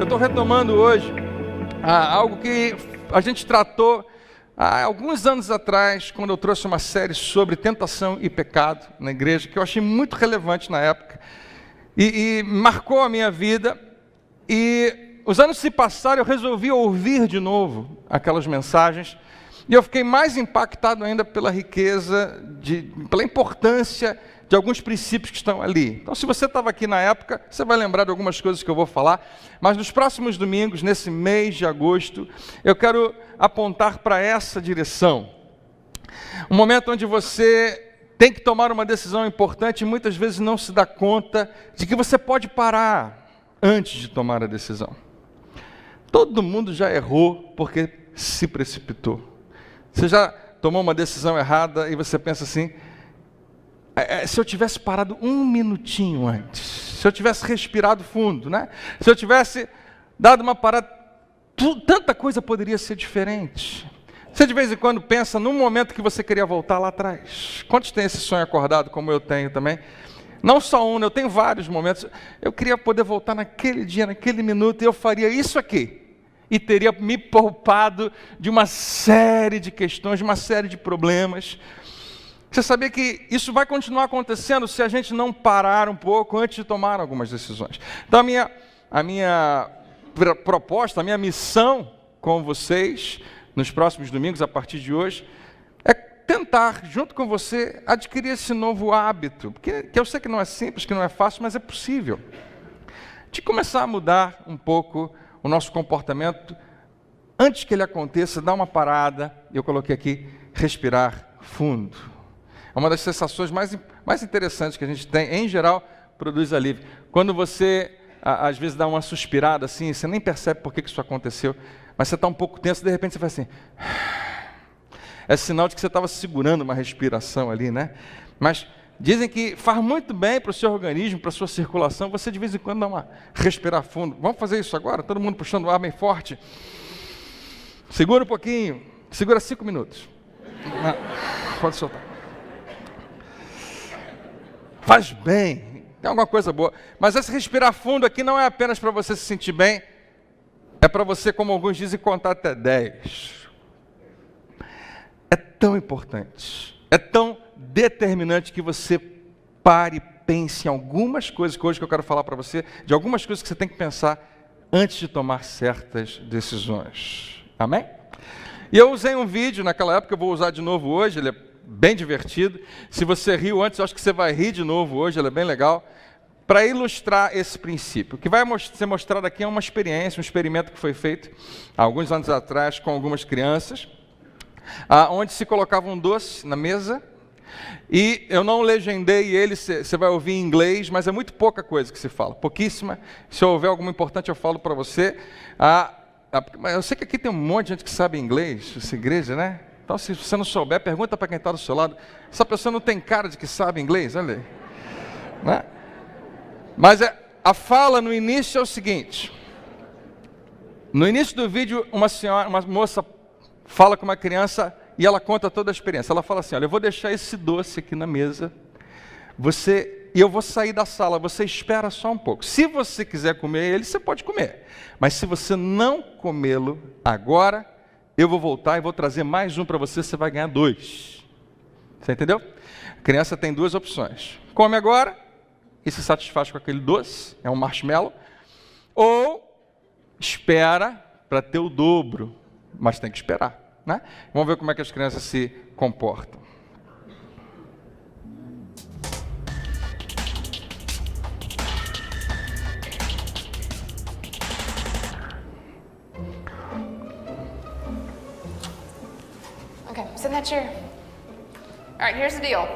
Eu estou retomando hoje algo que a gente tratou há alguns anos atrás, quando eu trouxe uma série sobre tentação e pecado na igreja, que eu achei muito relevante na época, e marcou a minha vida. E os anos se passaram, eu resolvi ouvir de novo aquelas mensagens, e eu fiquei mais impactado ainda pela riqueza, pela importância de alguns princípios que estão ali. Então, se você estava aqui na época, você vai lembrar de algumas coisas que eu vou falar, mas nos próximos domingos, nesse mês de agosto, eu quero apontar para essa direção. Um momento onde você tem que tomar uma decisão importante e muitas vezes não se dá conta de que você pode parar antes de tomar a decisão. Todo mundo já errou porque se precipitou. Você já tomou uma decisão errada e você pensa assim: se eu tivesse parado um minutinho antes, se eu tivesse respirado fundo, né? Se eu tivesse dado uma parada, tanta coisa poderia ser diferente. Você de vez em quando pensa num momento que você queria voltar lá atrás. Quantos têm esse sonho acordado, como eu tenho também? Não só um, eu tenho vários momentos. Eu queria poder voltar naquele dia, naquele minuto, e eu faria isso aqui. E teria me poupado de uma série de questões, de uma série de problemas. Você sabia que isso vai continuar acontecendo se a gente não parar um pouco antes de tomar algumas decisões? Então a minha proposta, a minha missão com vocês, nos próximos domingos, a partir de hoje, é tentar, junto com você, adquirir esse novo hábito, que eu sei que não é simples, que não é fácil, mas é possível, de começar a mudar um pouco o nosso comportamento, antes que ele aconteça, dar uma parada, eu coloquei aqui, respirar fundo. É uma das sensações mais interessantes que a gente tem, em geral, produz alívio. Quando você, às vezes, dá uma suspirada assim, você nem percebe por que isso aconteceu, mas você está um pouco tenso, de repente você faz assim. É sinal de que você estava segurando uma respiração ali, né? Mas dizem que faz muito bem para o seu organismo, para a sua circulação, você de vez em quando dá uma respirar fundo. Vamos fazer isso agora? Todo mundo puxando o ar bem forte. Segura um pouquinho, segura 5 minutos. Pode soltar. Faz bem, tem alguma coisa boa. Mas esse respirar fundo aqui não é apenas para você se sentir bem, é para você, como alguns dizem, contar até 10. É tão importante, é tão determinante que você pare e pense em algumas coisas que hoje eu quero falar para você, de algumas coisas que você tem que pensar antes de tomar certas decisões. Amém? E eu usei um vídeo naquela época, eu vou usar de novo hoje, ele é bem divertido. Se você riu antes, eu acho que você vai rir de novo hoje, ele é bem legal, para ilustrar esse princípio. O que vai ser mostrado aqui é uma experiência, um experimento que foi feito há alguns anos atrás com algumas crianças, onde se colocava um doce na mesa, e eu não legendei ele, você vai ouvir em inglês, mas é muito pouca coisa que se fala, pouquíssima. Se houver alguma importante eu falo para você. Eu sei que aqui tem um monte de gente que sabe inglês, essa igreja, né? Então, se você não souber, pergunta para quem está do seu lado. Essa pessoa não tem cara de que sabe inglês, olha aí. Né? Mas a fala no início é o seguinte. No início do vídeo, uma moça fala com uma criança e ela conta toda a experiência. Ela fala assim: olha, eu vou deixar esse doce aqui na mesa, e eu vou sair da sala, você espera só um pouco. Se você quiser comer ele, você pode comer. Mas se você não comê-lo agora, eu vou voltar e vou trazer mais um para você, você vai ganhar 2. Você entendeu? A criança tem 2 opções. Come agora e se satisfaz com aquele doce, é um marshmallow, ou espera para ter o dobro, mas tem que esperar, né? Vamos ver como é que as crianças se comportam. Okay, sit in that chair. All right, here's the deal.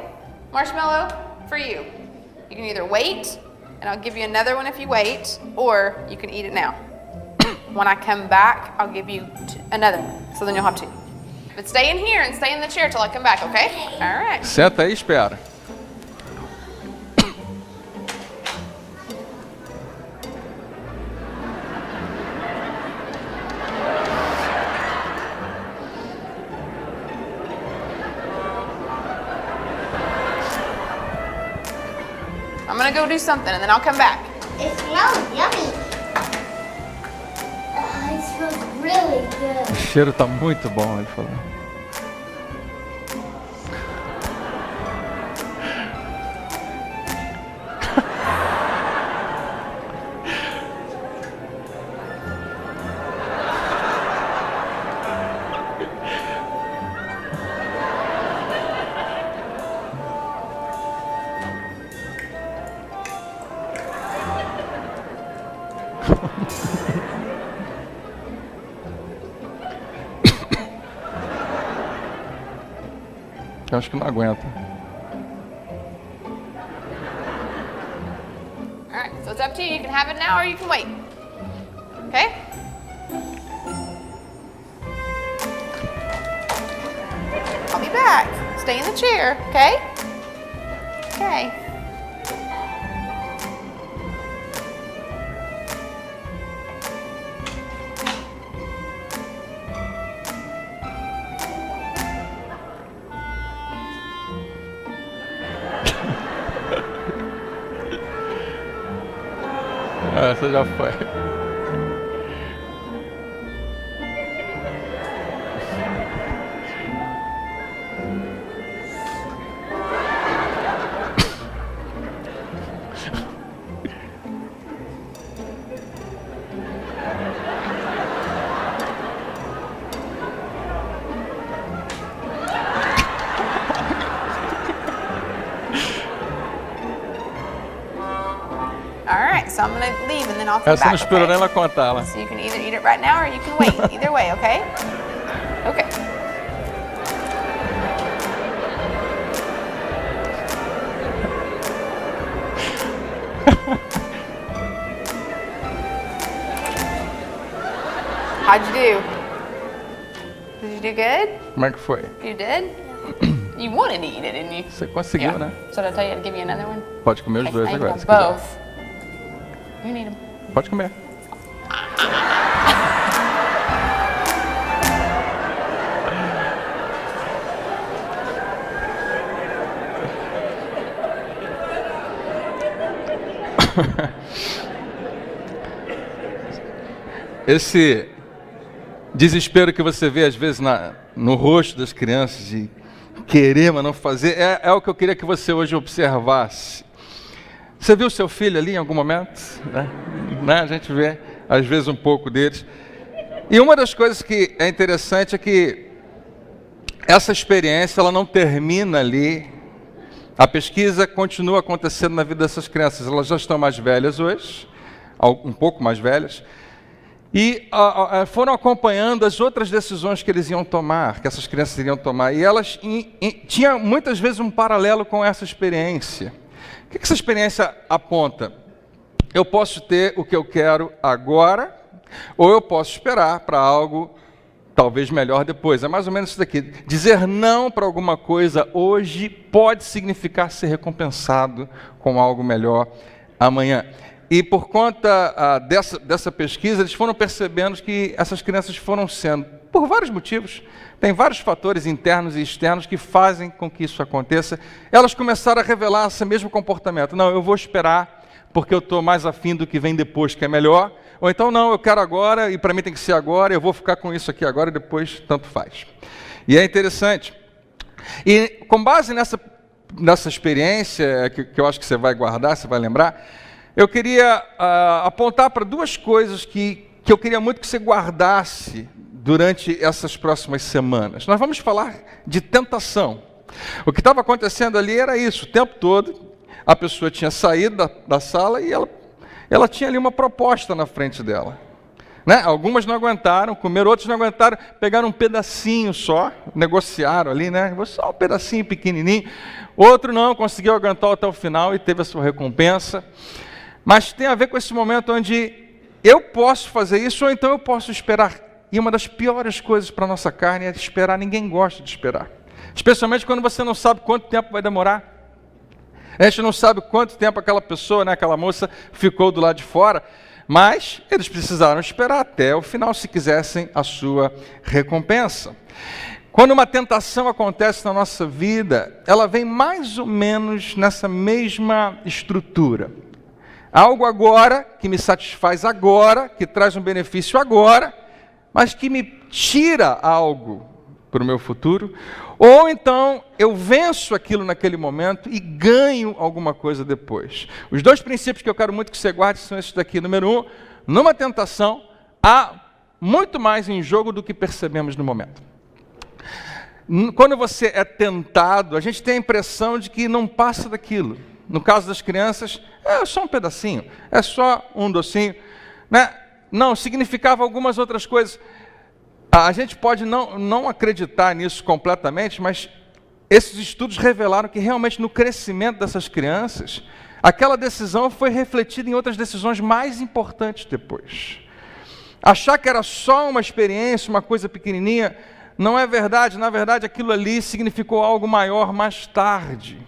Marshmallow for you. You can either wait, and I'll give you another one if you wait, or you can eat it now. When I come back, I'll give you another one, so then you'll have 2. But stay in here and stay in the chair till I come back, okay? All right. Senta aí e espera. I'm gonna go do something and then I'll come back. It smells yummy. really good. O cheiro está muito bom, ele falou. Eu acho que não aguenta. All right, so it's up to you. You can have it now or you can wait. Okay? I'll be back. Stay in the chair, okay? Okay. Essa já foi. All right, so I'm gonna leave and then I'll come Essa não back. esperou Okay? nem ela contar ela. So you can either eat it right now or you can wait. Either way, okay? Okay. How'd you do? Did you do good? Como é que foi? You did? You wanted to eat it, didn't you? Você conseguiu, né? So did I tell you to give you another one? Pode comer os Okay, dois I agora, can se have quiser. both. You need them. Pode comer. Esse desespero que você vê às vezes no rosto das crianças de querer, mas não fazer, é o que eu queria que você hoje observasse. Você viu seu filho ali em algum momento? Né? A gente vê às vezes um pouco deles. E uma das coisas que é interessante é que essa experiência ela não termina ali. A pesquisa continua acontecendo na vida dessas crianças. Elas já estão mais velhas hoje, um pouco mais velhas, e foram acompanhando as outras decisões que eles iam tomar, que essas crianças iriam tomar. E elas tinham muitas vezes um paralelo com essa experiência. O que essa experiência aponta? Eu posso ter o que eu quero agora, ou eu posso esperar para algo talvez melhor depois. É mais ou menos isso daqui. Dizer não para alguma coisa hoje pode significar ser recompensado com algo melhor amanhã. E por conta dessa pesquisa, eles foram percebendo que essas crianças foram sendo, por vários motivos, tem vários fatores internos e externos que fazem com que isso aconteça, elas começaram a revelar esse mesmo comportamento. Não, eu vou esperar porque eu estou mais afim do que vem depois, que é melhor. Ou então, não, eu quero agora e para mim tem que ser agora, eu vou ficar com isso aqui agora e depois tanto faz. E é interessante. E com base nessa experiência, que eu acho que você vai guardar, você vai lembrar, eu queria apontar para duas coisas que eu queria muito que você guardasse durante essas próximas semanas. Nós vamos falar de tentação. O que estava acontecendo ali era isso, o tempo todo, a pessoa tinha saído da sala e ela tinha ali uma proposta na frente dela. Né? Algumas não aguentaram, comeram, outros não aguentaram, pegaram um pedacinho só, negociaram ali, né? Só um pedacinho pequenininho. Outro não, conseguiu aguentar até o final e teve a sua recompensa. Mas tem a ver com esse momento onde eu posso fazer isso ou então eu posso esperar. E uma das piores coisas para a nossa carne é esperar. Ninguém gosta de esperar. Especialmente quando você não sabe quanto tempo vai demorar. A gente não sabe quanto tempo aquela pessoa, né, aquela moça, ficou do lado de fora. Mas eles precisaram esperar até o final se quisessem a sua recompensa. Quando uma tentação acontece na nossa vida, ela vem mais ou menos nessa mesma estrutura. Algo agora, que me satisfaz agora, que traz um benefício agora, mas que me tira algo para o meu futuro, ou então eu venço aquilo naquele momento e ganho alguma coisa depois. Os dois princípios que eu quero muito que você guarde são esses daqui. Número 1, numa tentação, há muito mais em jogo do que percebemos no momento. Quando você é tentado, a gente tem a impressão de que não passa daquilo. No caso das crianças, é só um pedacinho, é só um docinho, né? Não, significava algumas outras coisas. A gente pode não acreditar nisso completamente, mas esses estudos revelaram que realmente no crescimento dessas crianças, aquela decisão foi refletida em outras decisões mais importantes depois. Achar que era só uma experiência, uma coisa pequenininha, não é verdade. Na verdade, aquilo ali significou algo maior mais tarde.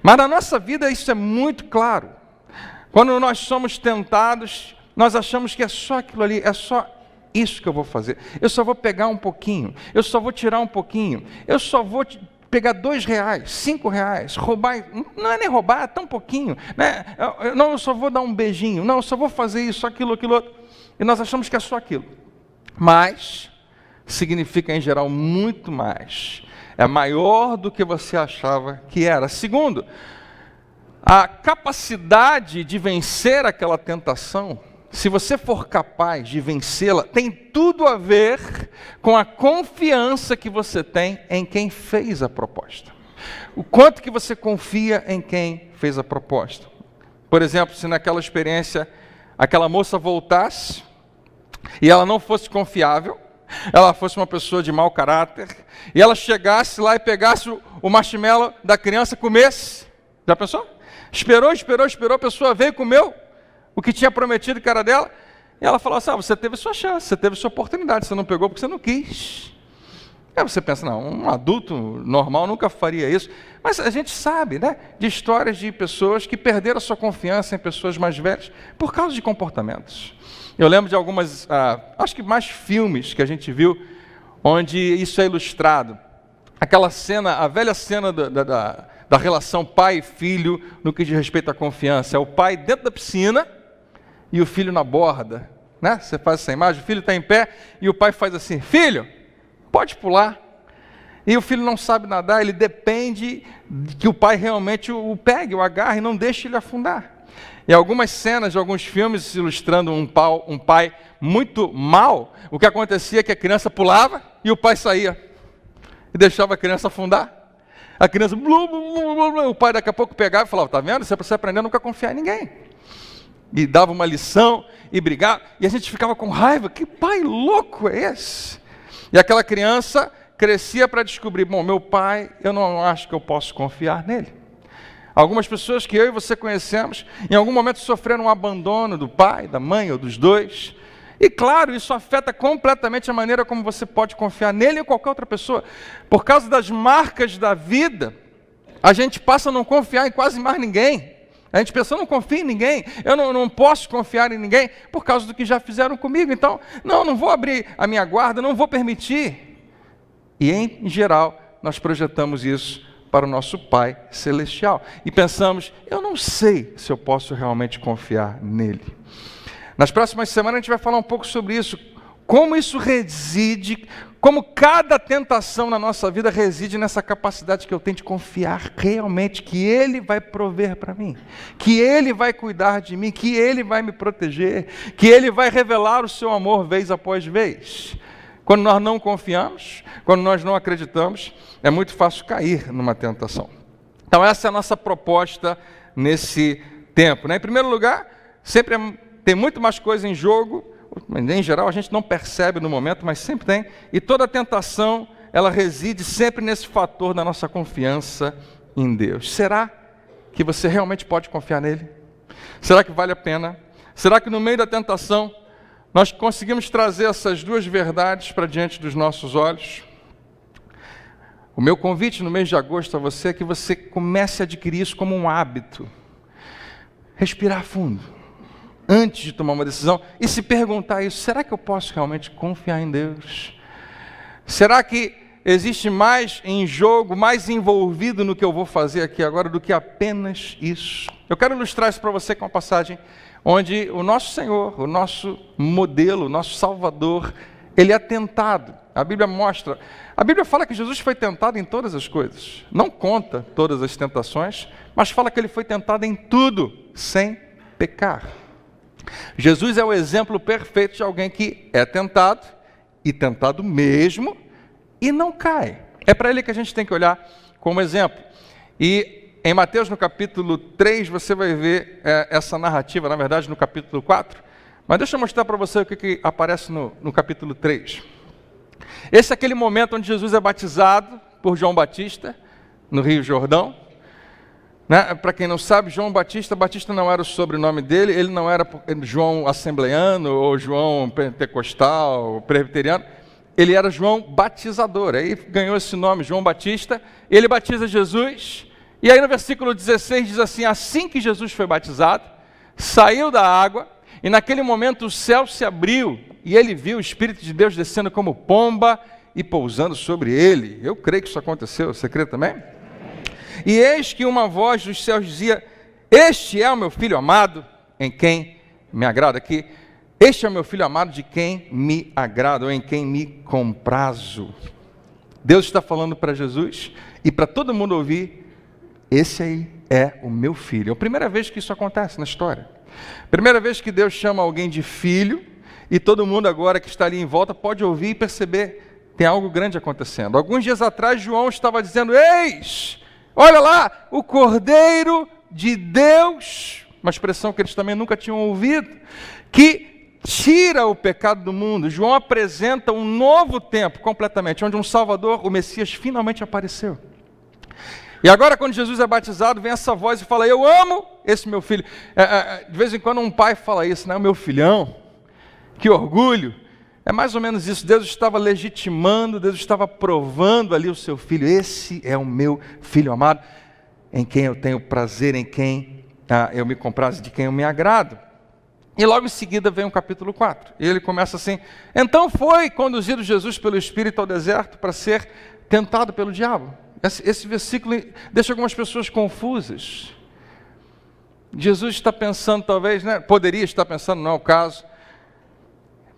Mas na nossa vida isso é muito claro. Quando nós somos tentados, nós achamos que é só aquilo ali, é só isso que eu vou fazer. Eu só vou pegar um pouquinho, eu só vou tirar um pouquinho, eu só vou pegar R$2, R$5, roubar, não é nem roubar, é tão pouquinho, né? Eu só vou dar um beijinho, não, eu só vou fazer isso, aquilo outro. E nós achamos que é só aquilo. Mas significa em geral muito mais. É maior do que você achava que era. Segundo, a capacidade de vencer aquela tentação, se você for capaz de vencê-la, tem tudo a ver com a confiança que você tem em quem fez a proposta. O quanto que você confia em quem fez a proposta. Por exemplo, se naquela experiência aquela moça voltasse e ela não fosse confiável, ela fosse uma pessoa de mau caráter, e ela chegasse lá e pegasse o marshmallow da criança, comesse. Já pensou? Esperou, a pessoa veio, comeu o que tinha prometido que era dela, e ela falou assim, você teve sua chance, você teve sua oportunidade, você não pegou porque você não quis. Aí você pensa, não, um adulto normal nunca faria isso. Mas a gente sabe, né, de histórias de pessoas que perderam a sua confiança em pessoas mais velhas por causa de comportamentos. Eu lembro de algumas, acho que mais filmes que a gente viu, onde isso é ilustrado. Aquela cena, a velha cena da relação pai e filho no que diz respeito à confiança. É o pai dentro da piscina e o filho na borda, né? Você faz essa imagem, o filho está em pé e o pai faz assim, filho, pode pular. E o filho não sabe nadar, ele depende de que o pai realmente o pegue, o agarre e não deixe ele afundar. E algumas cenas de alguns filmes ilustrando um pai muito mau, o que acontecia é que a criança pulava e o pai saía e deixava a criança afundar. A criança, o pai daqui a pouco pegava e falava, tá vendo? Você precisa aprender a nunca confiar em ninguém. E dava uma lição e brigava, e a gente ficava com raiva, que pai louco é esse? E aquela criança crescia para descobrir, bom, meu pai, eu não acho que eu posso confiar nele. Algumas pessoas que eu e você conhecemos, em algum momento sofreram um abandono do pai, da mãe ou dos dois. E claro, isso afeta completamente a maneira como você pode confiar nele ou qualquer outra pessoa. Por causa das marcas da vida, a gente passa a não confiar em quase mais ninguém. A gente pensa, eu não confio em ninguém, eu não posso confiar em ninguém, por causa do que já fizeram comigo. Então, não vou abrir a minha guarda, não vou permitir. E em geral, nós projetamos isso para o nosso Pai Celestial. E pensamos, eu não sei se eu posso realmente confiar nele. Nas próximas semanas a gente vai falar um pouco sobre isso, como isso reside, como cada tentação na nossa vida reside nessa capacidade que eu tenho de confiar realmente que Ele vai prover para mim, que Ele vai cuidar de mim, que Ele vai me proteger, que Ele vai revelar o seu amor vez após vez. Quando nós não confiamos, quando nós não acreditamos, é muito fácil cair numa tentação. Então essa é a nossa proposta nesse tempo, né? Em primeiro lugar, sempre tem muito mais coisa em jogo, em geral a gente não percebe no momento, mas sempre tem, e toda tentação, ela reside sempre nesse fator da nossa confiança em Deus. Será que você realmente pode confiar nele? Será que vale a pena? Será que no meio da tentação, nós conseguimos trazer essas duas verdades para diante dos nossos olhos? O meu convite no mês de agosto a você é que você comece a adquirir isso como um hábito. Respirar fundo, antes de tomar uma decisão, e se perguntar isso, será que eu posso realmente confiar em Deus? Será que existe mais em jogo, mais envolvido no que eu vou fazer aqui agora do que apenas isso? Eu quero ilustrar isso para você com uma passagem onde o nosso Senhor, o nosso modelo, o nosso Salvador, ele é tentado. A Bíblia fala que Jesus foi tentado em todas as coisas. Não conta todas as tentações, mas fala que ele foi tentado em tudo, sem pecar. Jesus é o exemplo perfeito de alguém que é tentado, e tentado mesmo, e não cai. É para ele que a gente tem que olhar como exemplo. E em Mateus, no capítulo 3, você vai ver essa narrativa, na verdade, no capítulo 4. Mas deixa eu mostrar para você o que aparece no capítulo 3. Esse é aquele momento onde Jesus é batizado por João Batista, no Rio Jordão. Né? Para quem não sabe, João Batista não era o sobrenome dele, ele não era João Assembleano, ou João Pentecostal, ou Presbiteriano, ele era João Batizador, aí ganhou esse nome, João Batista, ele batiza Jesus, e aí no versículo 16 diz assim que Jesus foi batizado, saiu da água, e naquele momento o céu se abriu, e ele viu o Espírito de Deus descendo como pomba, e pousando sobre ele. Eu creio que isso aconteceu, você crê também? E eis que uma voz dos céus dizia: este é o meu filho amado, em quem me agrada. Aqui, este é o meu filho amado, de quem me agrada, ou em quem me comprazo. Deus está falando para Jesus, e para todo mundo ouvir: esse aí é o meu filho. É a primeira vez que isso acontece na história. Primeira vez que Deus chama alguém de filho, e todo mundo agora que está ali em volta pode ouvir e perceber, tem algo grande acontecendo. Alguns dias atrás, João estava dizendo: eis, olha lá, o Cordeiro de Deus, uma expressão que eles também nunca tinham ouvido, que tira o pecado do mundo. João apresenta um novo tempo completamente, onde um Salvador, o Messias, finalmente apareceu. E agora, quando Jesus é batizado, vem essa voz e fala: eu amo esse meu filho. De vez em quando um pai fala isso, né? O meu filhão, que orgulho. É mais ou menos isso. Deus estava legitimando, Deus estava provando ali o seu filho. Esse é o meu filho amado, em quem eu tenho prazer, em quem eu me comprazo, de quem eu me agrado. E logo em seguida vem o capítulo 4. E ele começa assim: então foi conduzido Jesus pelo Espírito ao deserto para ser tentado pelo diabo. Esse versículo deixa algumas pessoas confusas. Jesus está pensando, talvez, né? Poderia estar pensando, não é o caso.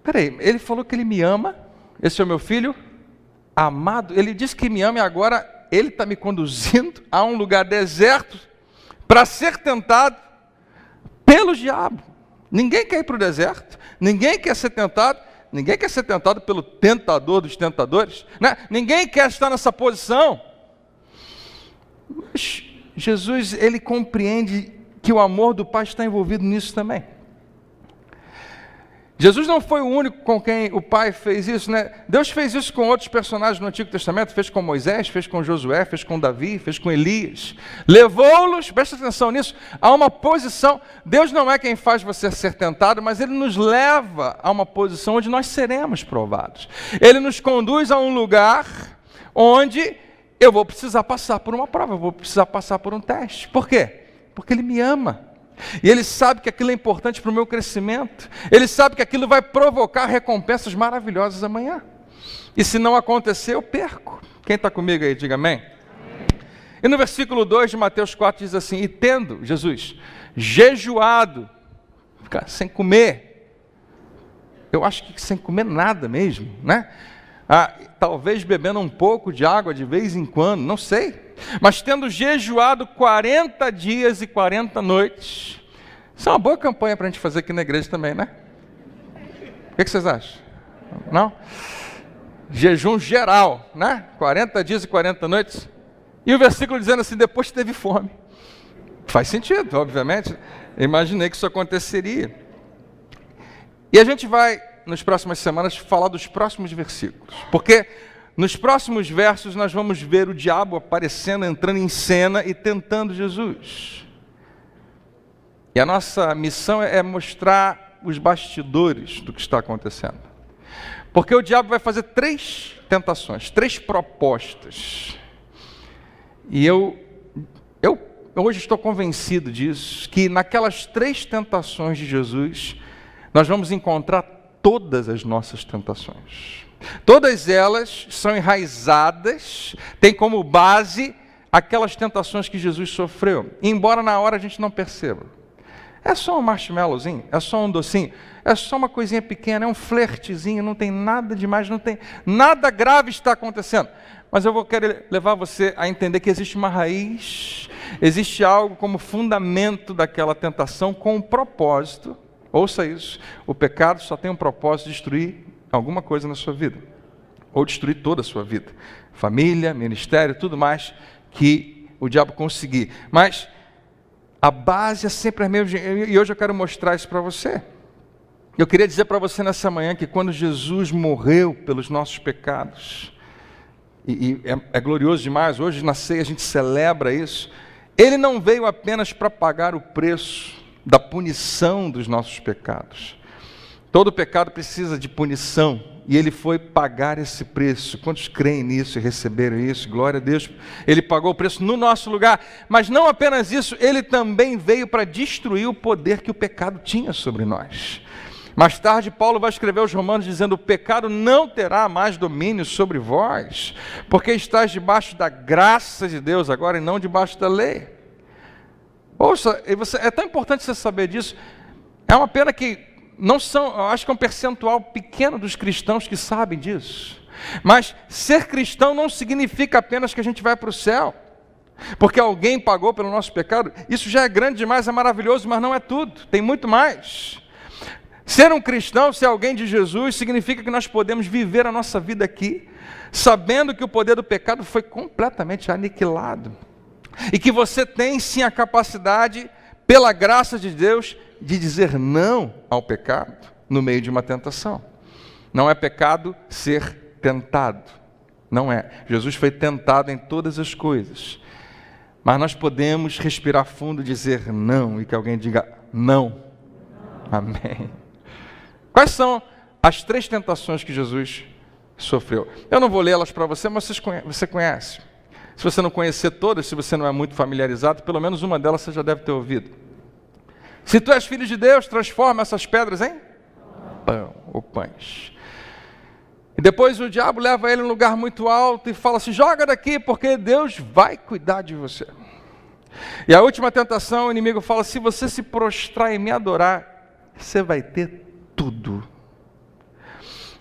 Peraí, ele falou que ele me ama, esse é o meu filho amado, ele disse que me ama e agora ele está me conduzindo a um lugar deserto para ser tentado pelo diabo. Ninguém quer ir para o deserto, ninguém quer ser tentado, ninguém quer ser tentado pelo tentador dos tentadores, né? Ninguém quer estar nessa posição. Mas Jesus, ele compreende que o amor do Pai está envolvido nisso também. Jesus não foi o único com quem o Pai fez isso, né? Deus fez isso com outros personagens no Antigo Testamento, fez com Moisés, fez com Josué, fez com Davi, fez com Elias. Levou-los, presta atenção nisso, a uma posição. Deus não é quem faz você ser tentado, mas Ele nos leva a uma posição onde nós seremos provados. Ele nos conduz a um lugar onde eu vou precisar passar por uma prova, eu vou precisar passar por um teste. Por quê? Porque Ele me ama. E Ele sabe que aquilo é importante para o meu crescimento. Ele sabe que aquilo vai provocar recompensas maravilhosas amanhã. E se não acontecer, eu perco. Quem está comigo aí, diga amém. E no versículo 2 de Mateus 4 diz assim: e tendo Jesus jejuado, ficar sem comer, eu acho que sem comer nada mesmo, né? Talvez bebendo um pouco de água de vez em quando, não sei. Mas tendo jejuado 40 dias e 40 noites. Isso é uma boa campanha para a gente fazer aqui na igreja também, né? O que vocês acham? Não? Jejum geral, né? 40 dias e 40 noites. E o versículo dizendo assim: depois teve fome. Faz sentido, obviamente. Eu imaginei que isso aconteceria. E a gente vai, nas próximas semanas, falar dos próximos versículos. Porque nos próximos versos nós vamos ver o diabo aparecendo, entrando em cena e tentando Jesus. E a nossa missão é mostrar os bastidores do que está acontecendo. Porque o diabo vai fazer 3 tentações, 3 propostas. E eu hoje estou convencido disso, que naquelas 3 tentações de Jesus, nós vamos encontrar todas as nossas tentações. Todas elas são enraizadas, têm como base aquelas tentações que Jesus sofreu, embora na hora a gente não perceba. É só um marshmallowzinho, é só um docinho, é só uma coisinha pequena, é um flertezinho, não tem nada demais, não tem nada grave está acontecendo. Mas eu vou querer levar você a entender que existe uma raiz, existe algo como fundamento daquela tentação com um propósito. Ouça isso, o pecado só tem um propósito de destruir alguma coisa na sua vida, ou destruir toda a sua vida, família, ministério, tudo mais que o diabo conseguir. Mas a base é sempre a mesma, e hoje eu quero mostrar isso para você. Eu queria dizer para você nessa manhã que quando Jesus morreu pelos nossos pecados, é glorioso demais, hoje na ceia a gente celebra isso, Ele não veio apenas para pagar o preço da punição dos nossos pecados. Todo pecado precisa de punição, e Ele foi pagar esse preço. Quantos creem nisso e receberam isso? Glória a Deus. Ele pagou o preço no nosso lugar, mas não apenas isso, Ele também veio para destruir o poder que o pecado tinha sobre nós. Mais tarde, Paulo vai escrever aos Romanos dizendo: o pecado não terá mais domínio sobre vós, porque estáis debaixo da graça de Deus agora e não debaixo da lei. Ouça, é tão importante você saber disso. É uma pena que não são, eu acho que é um percentual pequeno dos cristãos que sabem disso. Mas ser cristão não significa apenas que a gente vai para o céu, porque alguém pagou pelo nosso pecado. Isso já é grande demais, é maravilhoso, mas não é tudo, tem muito mais. Ser um cristão, ser alguém de Jesus, significa que nós podemos viver a nossa vida aqui, sabendo que o poder do pecado foi completamente aniquilado. E que você tem sim a capacidade, pela graça de Deus, de dizer não ao pecado no meio de uma tentação. Não é pecado ser tentado. Não é. Jesus foi tentado em todas as coisas. Mas nós podemos respirar fundo e dizer não, e que alguém diga não. Amém. Quais são as 3 tentações que Jesus sofreu? Eu não vou lê-las para você, mas você conhece. Se você não conhecer todas, se você não é muito familiarizado, pelo menos uma delas você já deve ter ouvido. Se tu és filho de Deus, transforma essas pedras em pão ou pães. E depois o diabo leva ele em um lugar muito alto e fala assim: joga daqui, porque Deus vai cuidar de você. E a última tentação, o inimigo fala: se você se prostrar e me adorar, você vai ter tudo.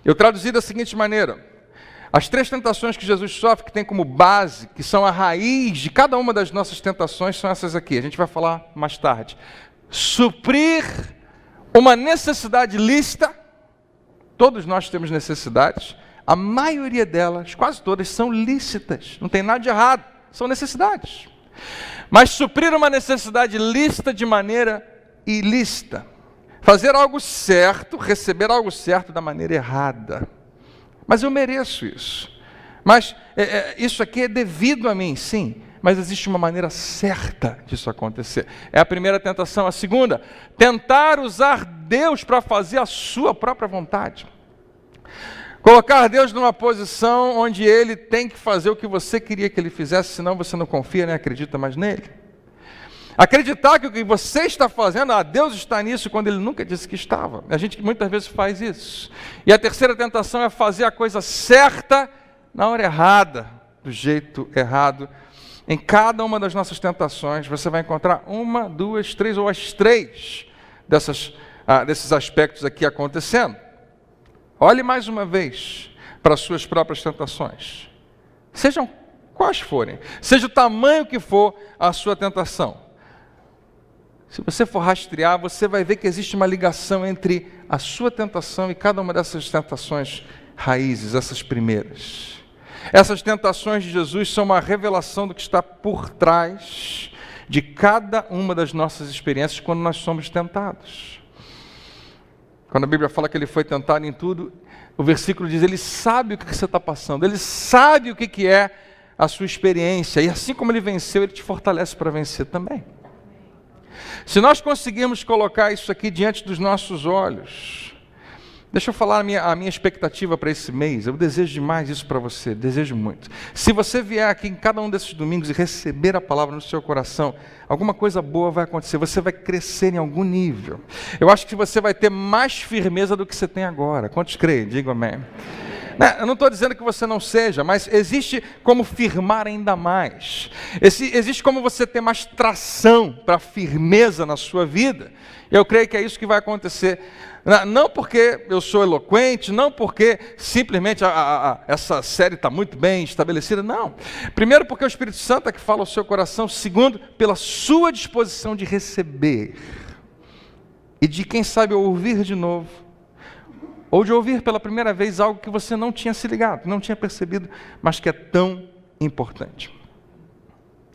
Eu traduzi da seguinte maneira: as 3 tentações que Jesus sofre, que tem como base, que são a raiz de cada uma das nossas tentações, são essas aqui. A gente vai falar mais tarde. Suprir uma necessidade lícita. Todos nós temos necessidades. A maioria delas, quase todas, são lícitas. Não tem nada de errado. São necessidades. Mas suprir uma necessidade lícita de maneira ilícita. Fazer algo certo, receber algo certo da maneira errada. Mas eu mereço isso. Mas isso aqui é devido a mim, sim. Mas existe uma maneira certa disso acontecer. É a primeira tentação. A segunda, tentar usar Deus para fazer a sua própria vontade. Colocar Deus numa posição onde Ele tem que fazer o que você queria que Ele fizesse, senão você não confia nem acredita mais nele. Acreditar que o que você está fazendo, Deus está nisso, quando Ele nunca disse que estava. A gente muitas vezes faz isso. E a terceira tentação é fazer a coisa certa na hora errada, do jeito errado. Em cada uma das nossas tentações, você vai encontrar 1, 2, 3 ou as 3 desses aspectos aqui acontecendo. Olhe mais uma vez para as suas próprias tentações. Sejam quais forem, seja o tamanho que for a sua tentação. Se você for rastrear, você vai ver que existe uma ligação entre a sua tentação e cada uma dessas tentações raízes, essas primeiras. Essas tentações de Jesus são uma revelação do que está por trás de cada uma das nossas experiências quando nós somos tentados. Quando a Bíblia fala que Ele foi tentado em tudo, o versículo diz: Ele sabe o que você está passando, Ele sabe o que é a sua experiência, e assim como Ele venceu, Ele te fortalece para vencer também. Se nós conseguirmos colocar isso aqui diante dos nossos olhos, deixa eu falar a minha expectativa para esse mês. Eu desejo demais isso para você, desejo muito. Se você vier aqui em cada um desses domingos e receber a palavra no seu coração, alguma coisa boa vai acontecer, você vai crescer em algum nível. Eu acho que você vai ter mais firmeza do que você tem agora. Quantos creem? Digam amém. Eu não estou dizendo que você não seja, mas existe como firmar ainda mais. Existe como você ter mais tração para firmeza na sua vida. Eu creio que é isso que vai acontecer. Não porque eu sou eloquente, não porque simplesmente essa série está muito bem estabelecida, não. Primeiro porque o Espírito Santo é que fala ao seu coração. Segundo, pela sua disposição de receber. E de, quem sabe, ouvir de novo. Ou de ouvir pela primeira vez algo que você não tinha se ligado, não tinha percebido, mas que é tão importante.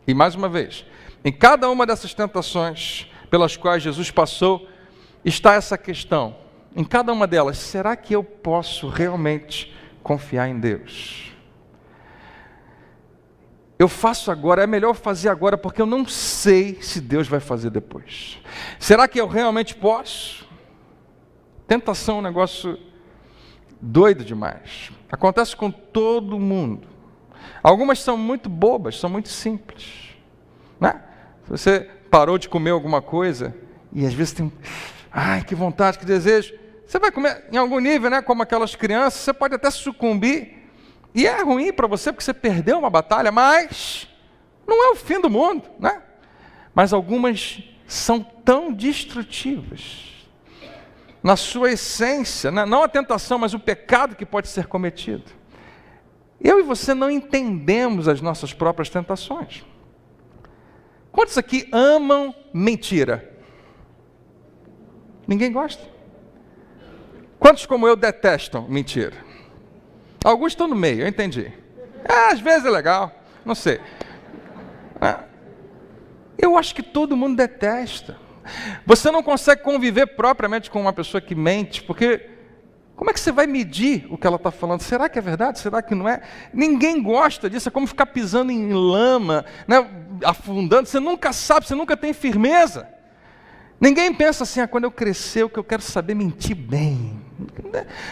E mais uma vez, em cada uma dessas tentações pelas quais Jesus passou, está essa questão. Em cada uma delas, será que eu posso realmente confiar em Deus? Eu faço agora, é melhor fazer agora, porque eu não sei se Deus vai fazer depois. Será que eu realmente posso? Tentação é um negócio doido demais. Acontece com todo mundo. Algumas são muito bobas, são muito simples. Né? Se você parou de comer alguma coisa, e às vezes tem, ai, que vontade, que desejo, você vai comer em algum nível, né, como aquelas crianças, você pode até sucumbir, e é ruim para você, porque você perdeu uma batalha, mas não é o fim do mundo, né? Mas algumas são tão destrutivas, na sua essência, né? Não a tentação, mas o pecado que pode ser cometido. Eu e você não entendemos as nossas próprias tentações. Quantos aqui amam mentira? Ninguém gosta. Quantos como eu detestam mentira? Alguns estão no meio, eu entendi. Às vezes é legal, não sei. Eu acho que todo mundo detesta. Você não consegue conviver propriamente com uma pessoa que mente, porque como é que você vai medir o que ela está falando? Será que é verdade? Será que não é? Ninguém gosta disso, é como ficar pisando em lama, né? Afundando, você nunca sabe, você nunca tem firmeza. Ninguém pensa assim, quando eu crescer, o que eu quero saber mentir bem.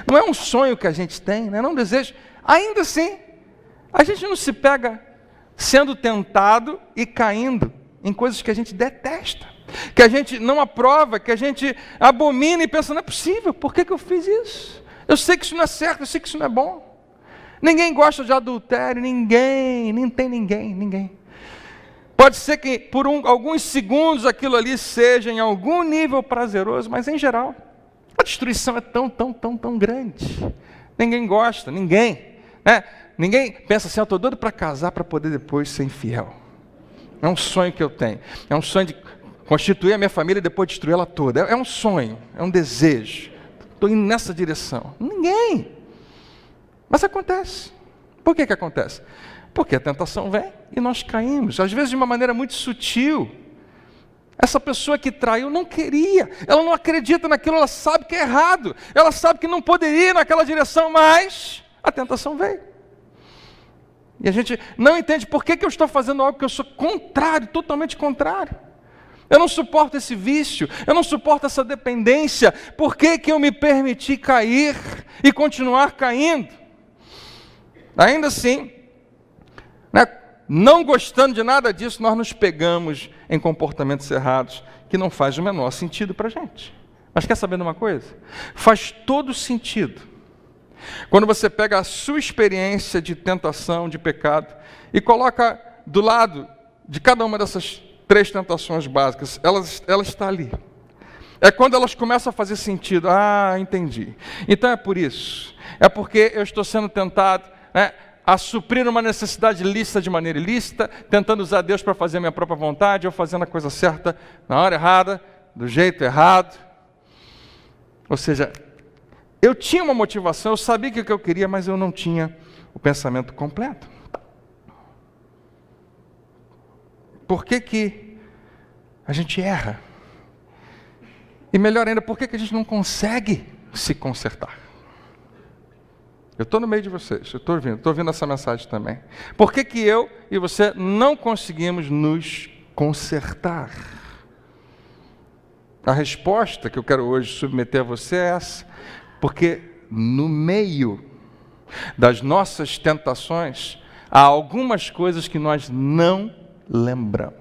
Não é um sonho que a gente tem, né? Não é um desejo. Ainda assim, a gente não se pega sendo tentado e caindo em coisas que a gente detesta, que a gente não aprova, que a gente abomina e pensa, não é possível, por que eu fiz isso? Eu sei que isso não é certo, eu sei que isso não é bom. Ninguém gosta de adultério, ninguém. Pode ser que por alguns segundos aquilo ali seja em algum nível prazeroso, mas em geral, a destruição é tão grande. Ninguém gosta, ninguém. Né? Ninguém pensa assim, eu estou doido para casar para poder depois ser infiel. É um sonho que eu tenho. É um sonho de constituir a minha família e depois destruir ela toda. É um sonho, é um desejo. Estou indo nessa direção. Ninguém. Mas acontece. Por que acontece? Porque a tentação vem e nós caímos. Às vezes de uma maneira muito sutil. Essa pessoa que traiu não queria. Ela não acredita naquilo, ela sabe que é errado. Ela sabe que não poderia ir naquela direção, mas a tentação veio. E a gente não entende por que eu estou fazendo algo que eu sou contrário, totalmente contrário. Eu não suporto esse vício, eu não suporto essa dependência. Por que eu me permiti cair e continuar caindo? Ainda assim, né, não gostando de nada disso, nós nos pegamos em comportamentos errados que não faz o menor sentido para a gente. Mas quer saber de uma coisa? Faz todo sentido. Quando você pega a sua experiência de tentação, de pecado, e coloca do lado de cada uma dessas 3 tentações básicas, ela está ali. É quando elas começam a fazer sentido. Ah, entendi. Então é por isso. É porque eu estou sendo tentado, né, a suprir uma necessidade lícita de maneira ilícita, tentando usar Deus para fazer a minha própria vontade, ou fazendo a coisa certa na hora errada, do jeito errado. Ou seja, eu tinha uma motivação, eu sabia o que eu queria, mas eu não tinha o pensamento completo. Por que a gente erra? E melhor ainda, por que a gente não consegue se consertar? Eu estou no meio de vocês, eu estou ouvindo essa mensagem também. Por que eu e você não conseguimos nos consertar? A resposta que eu quero hoje submeter a você é essa. Porque no meio das nossas tentações, há algumas coisas que nós não lembramos.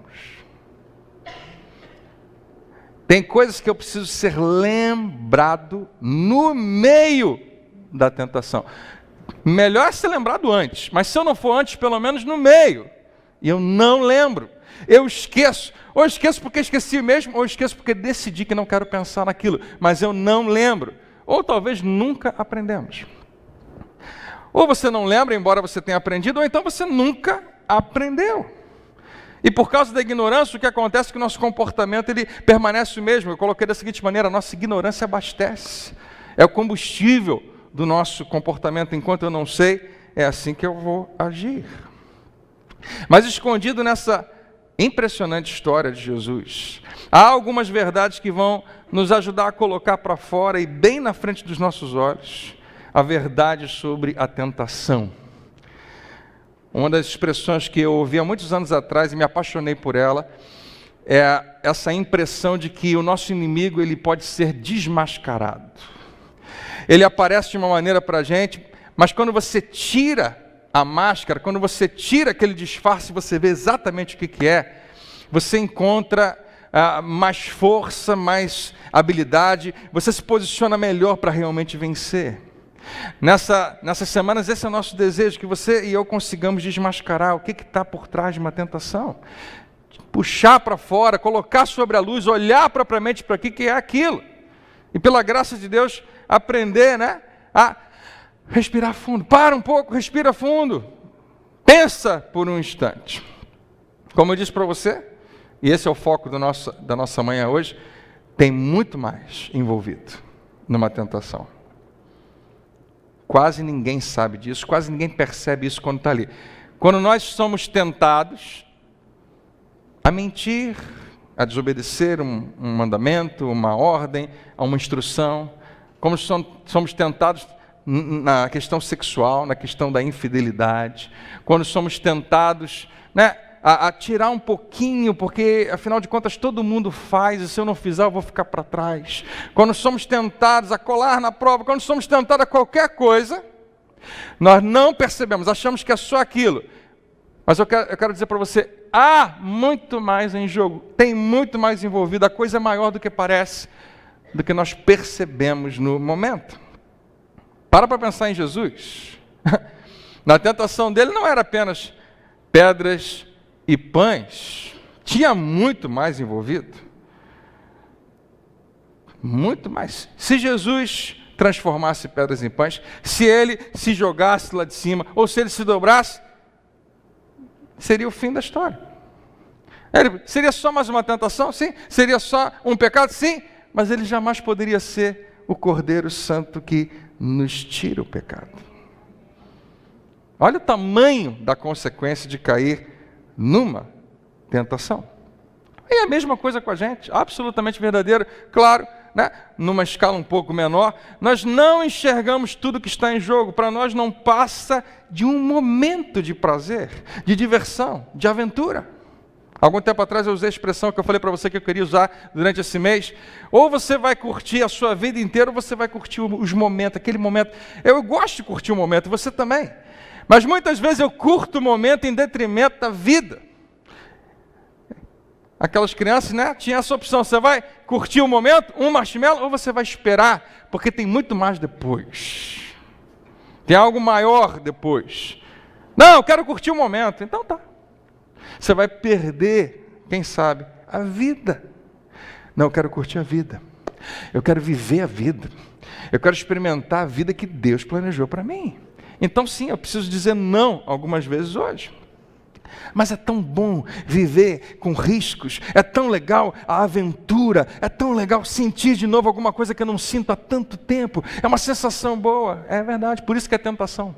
Tem coisas que eu preciso ser lembrado no meio da tentação. Melhor ser lembrado antes, mas se eu não for antes, pelo menos no meio. E eu não lembro. Eu esqueço. Ou esqueço porque esqueci mesmo, ou esqueço porque decidi que não quero pensar naquilo. Mas eu não lembro. Ou talvez nunca aprendemos. Ou você não lembra, embora você tenha aprendido, ou então você nunca aprendeu. E por causa da ignorância, o que acontece é que o nosso comportamento ele permanece o mesmo. Eu coloquei da seguinte maneira: a nossa ignorância abastece. É o combustível do nosso comportamento. Enquanto eu não sei, é assim que eu vou agir. Mas escondido nessa impressionante história de Jesus, há algumas verdades que vão nos ajudar a colocar para fora e bem na frente dos nossos olhos a verdade sobre a tentação. Uma das expressões que eu ouvi há muitos anos atrás e me apaixonei por ela é essa impressão de que o nosso inimigo ele pode ser desmascarado. Ele aparece de uma maneira para a gente, mas quando você tira a máscara, quando você tira aquele disfarce, você vê exatamente o que é, você encontra mais força, mais habilidade, você se posiciona melhor para realmente vencer. Nessas semanas, esse é o nosso desejo, que você e eu consigamos desmascarar o que está por trás de uma tentação. Puxar para fora, colocar sobre a luz, olhar propriamente para o que é aquilo. E pela graça de Deus, aprender, a respirar fundo. Para um pouco, respira fundo. Pensa por um instante. Como eu disse para você, e esse é o foco da nossa manhã hoje, tem muito mais envolvido numa tentação. Quase ninguém sabe disso, quase ninguém percebe isso quando está ali. Quando nós somos tentados a mentir, a desobedecer um mandamento, uma ordem, a uma instrução, como somos tentados na questão sexual, na questão da infidelidade, quando somos tentados a tirar um pouquinho, porque afinal de contas todo mundo faz, e se eu não fizer eu vou ficar para trás. Quando somos tentados a colar na prova, quando somos tentados a qualquer coisa, nós não percebemos, achamos que é só aquilo. Mas eu quero dizer para você, há muito mais em jogo, tem muito mais envolvido, a coisa é maior do que parece, do que nós percebemos no momento. Para pensar em Jesus. Na tentação dele não era apenas pedras e pães, tinha muito mais envolvido. Muito mais. Se Jesus transformasse pedras em pães, se ele se jogasse lá de cima, ou se ele se dobrasse, seria o fim da história. Seria só mais uma tentação? Sim. Seria só um pecado? Sim. Mas ele jamais poderia ser o Cordeiro Santo que nos tira o pecado. Olha o tamanho da consequência de cair numa tentação. E é a mesma coisa com a gente, absolutamente verdadeiro. Claro, numa escala um pouco menor, nós não enxergamos tudo que está em jogo. Para nós não passa de um momento de prazer, de diversão, de aventura. Algum tempo atrás eu usei a expressão que eu falei para você que eu queria usar durante esse mês. Ou você vai curtir a sua vida inteira, ou você vai curtir os momentos, aquele momento. Eu gosto de curtir o momento, você também. Mas muitas vezes eu curto o momento em detrimento da vida. Aquelas crianças, tinha essa opção. Você vai curtir o momento, um marshmallow, ou você vai esperar, porque tem muito mais depois. Tem algo maior depois. Não, eu quero curtir o momento. Então tá. Você vai perder, quem sabe, a vida. Não, eu quero curtir a vida. Eu quero viver a vida. Eu quero experimentar a vida que Deus planejou para mim. Então sim, eu preciso dizer não algumas vezes hoje. Mas é tão bom viver com riscos, é tão legal a aventura, é tão legal sentir de novo alguma coisa que eu não sinto há tanto tempo. É uma sensação boa, é verdade, por isso que é tentação,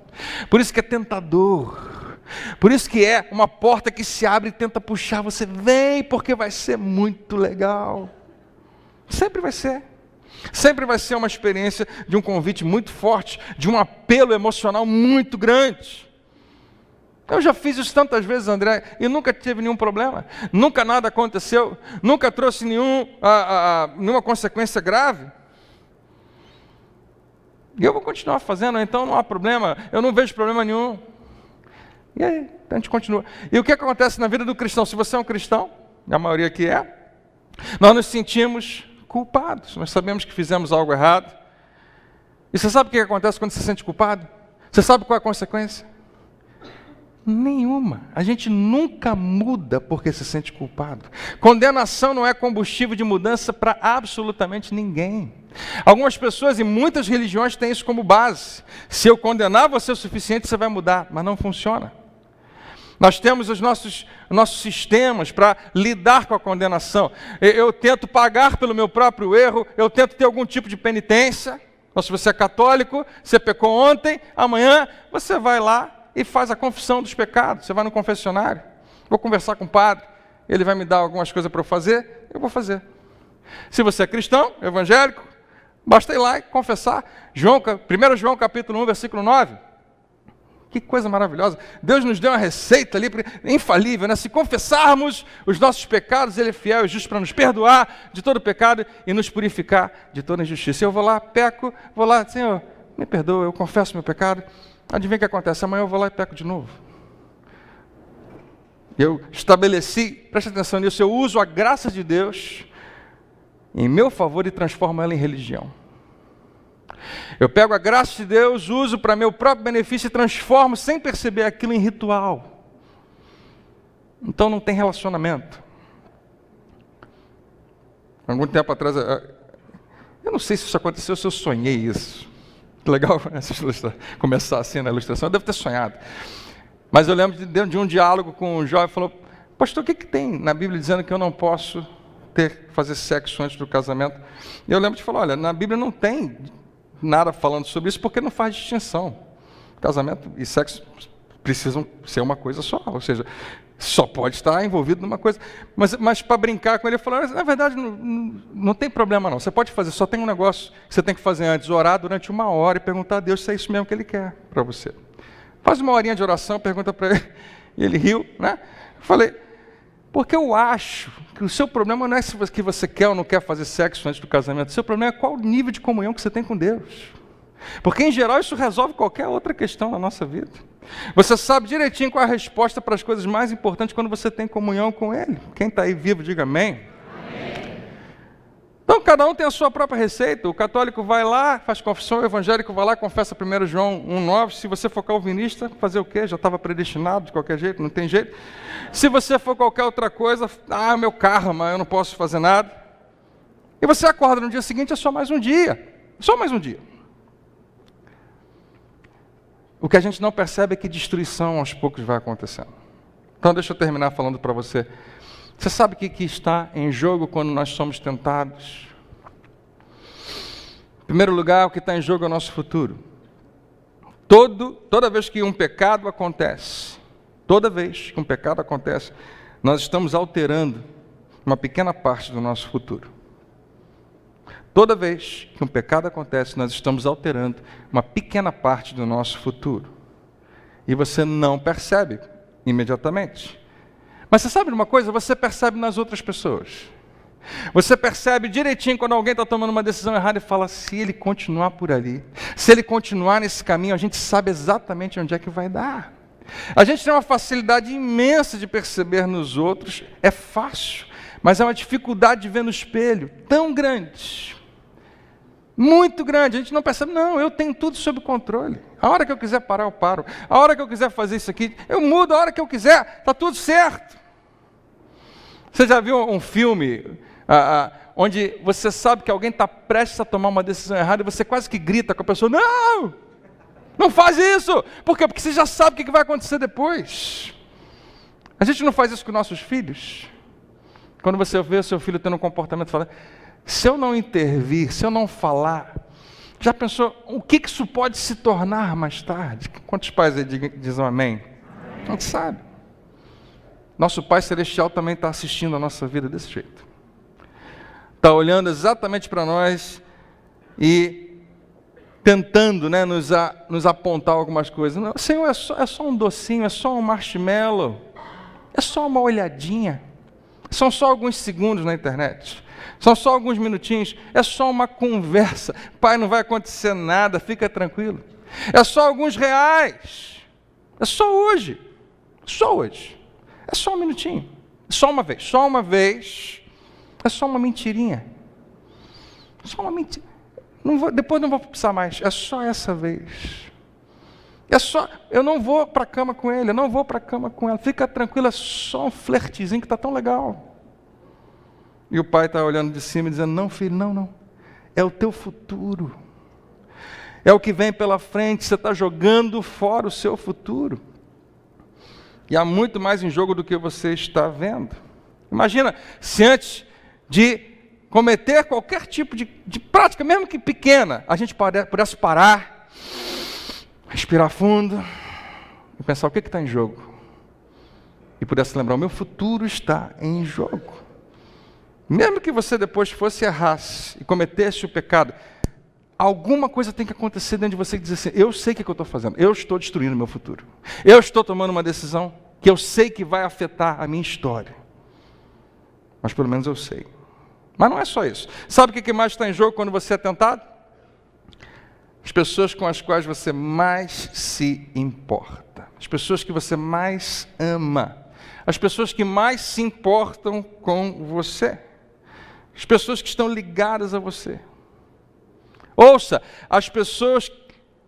por isso que é tentador, por isso que é uma porta que se abre e tenta puxar você, vem, porque vai ser muito legal. Sempre vai ser. Sempre vai ser uma experiência de um convite muito forte, de um apelo emocional muito grande. Eu já fiz isso tantas vezes, André, e nunca tive nenhum problema. Nunca nada aconteceu, nunca trouxe nenhuma consequência grave. E eu vou continuar fazendo, então não há problema, eu não vejo problema nenhum. E aí, a gente continua. E o que acontece na vida do cristão? Se você é um cristão, a maioria aqui é, nós nos sentimos culpados, nós sabemos que fizemos algo errado. E você sabe o que acontece quando você se sente culpado? Você sabe qual é a consequência? Nenhuma. A gente nunca muda porque se sente culpado. Condenação não é combustível de mudança para absolutamente ninguém. Algumas pessoas e muitas religiões têm isso como base. Se eu condenar você o suficiente, você vai mudar, mas não funciona. Nós temos os nossos sistemas para lidar com a condenação. Eu tento pagar pelo meu próprio erro, eu tento ter algum tipo de penitência. Então, se você é católico, você pecou ontem, amanhã você vai lá e faz a confissão dos pecados. Você vai no confessionário, vou conversar com o padre, ele vai me dar algumas coisas para eu fazer, eu vou fazer. Se você é cristão, evangélico, basta ir lá e confessar. 1 João capítulo 1, versículo 9. Que coisa maravilhosa. Deus nos deu uma receita ali, infalível, né? Se confessarmos os nossos pecados, Ele é fiel e justo para nos perdoar de todo pecado e nos purificar de toda injustiça. Eu vou lá, peco, vou lá, Senhor, me perdoa, eu confesso meu pecado. Adivinha o que acontece? Amanhã eu vou lá e peco de novo. Eu estabeleci, preste atenção nisso, eu uso a graça de Deus em meu favor e transformo ela em religião. Eu pego a graça de Deus, uso para meu próprio benefício e transformo sem perceber aquilo em ritual. Então não tem relacionamento. Algum tempo atrás, eu não sei se isso aconteceu, se eu sonhei isso. Legal começar assim na ilustração, eu devo ter sonhado. Mas eu lembro de um diálogo com um jovem, falou, pastor, o que tem na Bíblia dizendo que eu não posso fazer sexo antes do casamento? E eu lembro de falar, olha, na Bíblia não tem nada falando sobre isso, porque não faz distinção. Casamento e sexo precisam ser uma coisa só, ou seja, só pode estar envolvido numa coisa. Mas para brincar com ele, eu falei, na verdade, não tem problema não, você pode fazer, só tem um negócio que você tem que fazer antes, orar durante 1 hora e perguntar a Deus se é isso mesmo que Ele quer para você. Faz 1 horinha de oração, pergunta para Ele, e ele riu, né? Eu falei, porque eu acho que o seu problema não é se você quer ou não quer fazer sexo antes do casamento, o seu problema é qual o nível de comunhão que você tem com Deus. Porque, em geral, isso resolve qualquer outra questão na nossa vida. Você sabe direitinho qual é a resposta para as coisas mais importantes quando você tem comunhão com Ele. Quem está aí vivo, diga amém. Amém. Então, cada um tem a sua própria receita. O católico vai lá, faz confissão, o evangélico vai lá, confessa 1 João 1,9. Se você for calvinista, fazer o quê? Já estava predestinado de qualquer jeito, não tem jeito. Se você for qualquer outra coisa, meu karma, eu não posso fazer nada. E você acorda no dia seguinte, é só mais um dia. Só mais um dia. O que a gente não percebe é que destruição aos poucos vai acontecendo. Então deixa eu terminar falando para você. Você sabe o que está em jogo quando nós somos tentados? Em primeiro lugar, o que está em jogo é o nosso futuro. Toda vez que um pecado acontece, nós estamos alterando uma pequena parte do nosso futuro. Toda vez que um pecado acontece, nós estamos alterando uma pequena parte do nosso futuro. E você não percebe imediatamente. Mas você sabe de uma coisa? Você percebe nas outras pessoas. Você percebe direitinho quando alguém está tomando uma decisão errada e fala, se ele continuar por ali, se ele continuar nesse caminho, a gente sabe exatamente onde é que vai dar. A gente tem uma facilidade imensa de perceber nos outros, é fácil, mas é uma dificuldade de ver no espelho tão grande. Muito grande, a gente não percebe, não, eu tenho tudo sob controle. A hora que eu quiser parar, eu paro. A hora que eu quiser fazer isso aqui, eu mudo a hora que eu quiser, está tudo certo. Você já viu um filme onde você sabe que alguém está prestes a tomar uma decisão errada e você quase que grita com a pessoa, não faz isso! Por quê? Porque você já sabe o que vai acontecer depois. A gente não faz isso com nossos filhos. Quando você vê o seu filho tendo um comportamento, fala, se eu não intervir, se eu não falar, já pensou o que isso pode se tornar mais tarde? Quantos pais aí dizem amém? A gente sabe. Nosso Pai Celestial também está assistindo a nossa vida desse jeito. Está olhando exatamente para nós e tentando, né, nos apontar algumas coisas. Não, Senhor, é só um docinho, é só um marshmallow, é só uma olhadinha, são só alguns segundos na internet. São só alguns minutinhos, é só uma conversa. Pai, não vai acontecer nada, fica tranquilo. É só alguns reais. É só hoje. É só um minutinho. Só uma vez. É só uma mentirinha. Só uma mentira. Depois não vou precisar mais. É só essa vez. É só, eu não vou para a cama com ele, eu não vou para a cama com ela. Fica tranquila, é só um flertezinho que está tão legal. E o pai está olhando de cima e dizendo, não filho, não. É o teu futuro. É o que vem pela frente, você está jogando fora o seu futuro. E há muito mais em jogo do que você está vendo. Imagina se antes de cometer qualquer tipo de prática, mesmo que pequena, a gente pudesse parar, respirar fundo e pensar o que está em jogo. E pudesse lembrar, o meu futuro está em jogo. Mesmo que você depois fosse errasse e cometesse o pecado, alguma coisa tem que acontecer dentro de você que diz assim, eu sei o que eu estou fazendo, eu estou destruindo o meu futuro. Eu estou tomando uma decisão que eu sei que vai afetar a minha história. Mas pelo menos eu sei. Mas não é só isso. Sabe o que mais está em jogo quando você é tentado? As pessoas com as quais você mais se importa. As pessoas que você mais ama. As pessoas que mais se importam com você. As pessoas que estão ligadas a você. Ouça, as pessoas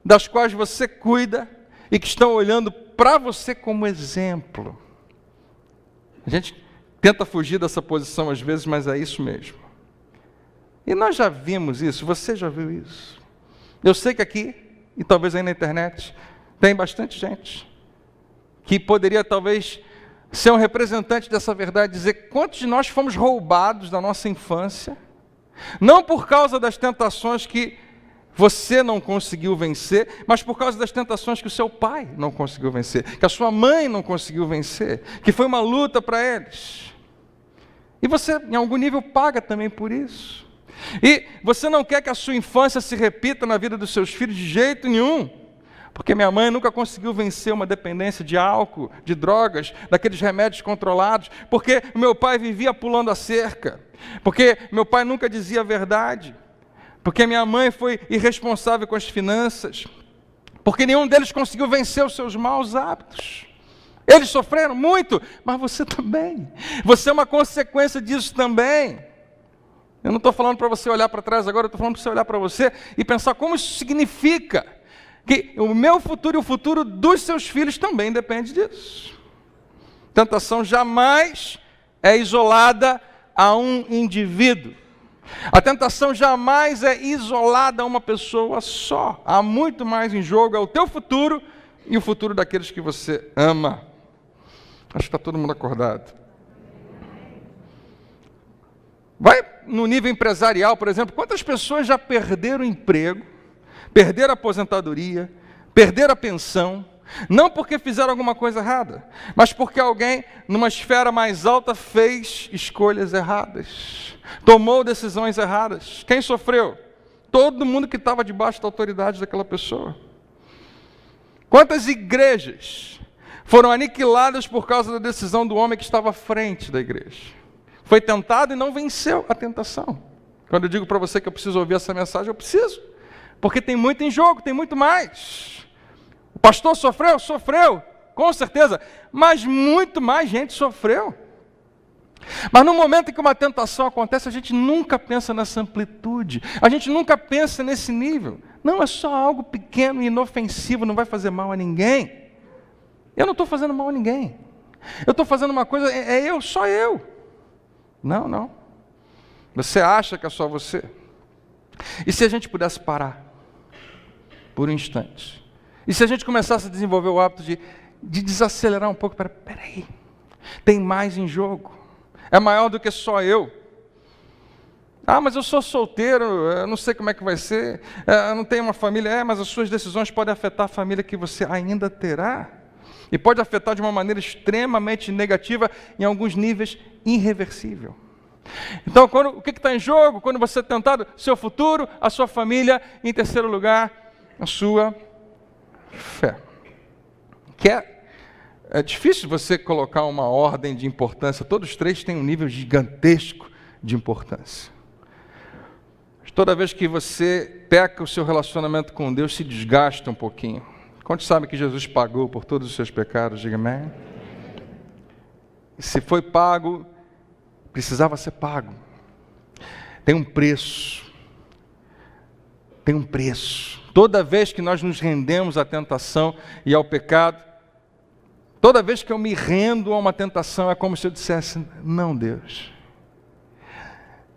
das quais você cuida e que estão olhando para você como exemplo. A gente tenta fugir dessa posição às vezes, mas é isso mesmo. E nós já vimos isso, você já viu isso. Eu sei que aqui, e talvez aí na internet, tem bastante gente que poderia talvez ser um representante dessa verdade, dizer quantos de nós fomos roubados da nossa infância, não por causa das tentações que você não conseguiu vencer, mas por causa das tentações que o seu pai não conseguiu vencer, que a sua mãe não conseguiu vencer, que foi uma luta para eles. E você, em algum nível, paga também por isso. E você não quer que a sua infância se repita na vida dos seus filhos de jeito nenhum. Porque minha mãe nunca conseguiu vencer uma dependência de álcool, de drogas, daqueles remédios controlados. Porque meu pai vivia pulando a cerca. Porque meu pai nunca dizia a verdade. Porque minha mãe foi irresponsável com as finanças. Porque nenhum deles conseguiu vencer os seus maus hábitos. Eles sofreram muito, mas você também. Você é uma consequência disso também. Eu não estou falando para você olhar para trás agora, eu estou falando para você olhar para você e pensar como isso significa que o meu futuro e o futuro dos seus filhos também depende disso. Tentação jamais é isolada a um indivíduo. A tentação jamais é isolada a uma pessoa só. Há muito mais em jogo, é o teu futuro e o futuro daqueles que você ama. Acho que está todo mundo acordado. Vai no nível empresarial, por exemplo, quantas pessoas já perderam o emprego, perderam a aposentadoria, perderam a pensão, não porque fizeram alguma coisa errada, mas porque alguém, numa esfera mais alta, fez escolhas erradas, tomou decisões erradas. Quem sofreu? Todo mundo que estava debaixo da autoridade daquela pessoa. Quantas igrejas foram aniquiladas por causa da decisão do homem que estava à frente da igreja? Foi tentado e não venceu a tentação. Quando eu digo para você que eu preciso ouvir essa mensagem, eu preciso. Porque tem muito em jogo, tem muito mais. O pastor sofreu? Sofreu, com certeza. Mas muito mais gente sofreu. Mas no momento em que uma tentação acontece, a gente nunca pensa nessa amplitude. A gente nunca pensa nesse nível. Não, é só algo pequeno e inofensivo, não vai fazer mal a ninguém. Eu não estou fazendo mal a ninguém. Eu estou fazendo uma coisa, só eu. Não. Você acha que é só você? E se a gente pudesse parar por um instante? E se a gente começasse a desenvolver o hábito de desacelerar um pouco? Peraí, tem mais em jogo. É maior do que só eu. Ah, mas eu sou solteiro, eu não sei como é que vai ser, eu não tenho uma família. Mas as suas decisões podem afetar a família que você ainda terá. E pode afetar de uma maneira extremamente negativa, em alguns níveis irreversível. Então, o que está em jogo? Quando você é tentado, seu futuro, a sua família, em terceiro lugar, a sua fé. É difícil você colocar uma ordem de importância, todos os três têm um nível gigantesco de importância. Toda vez que você peca, o seu relacionamento com Deus se desgasta um pouquinho. Quantos sabem que Jesus pagou por todos os seus pecados? Diga amém. Se foi pago, precisava ser pago. Tem um preço. Tem um preço. Toda vez que nós nos rendemos à tentação e ao pecado, toda vez que eu me rendo a uma tentação, é como se eu dissesse: não, Deus,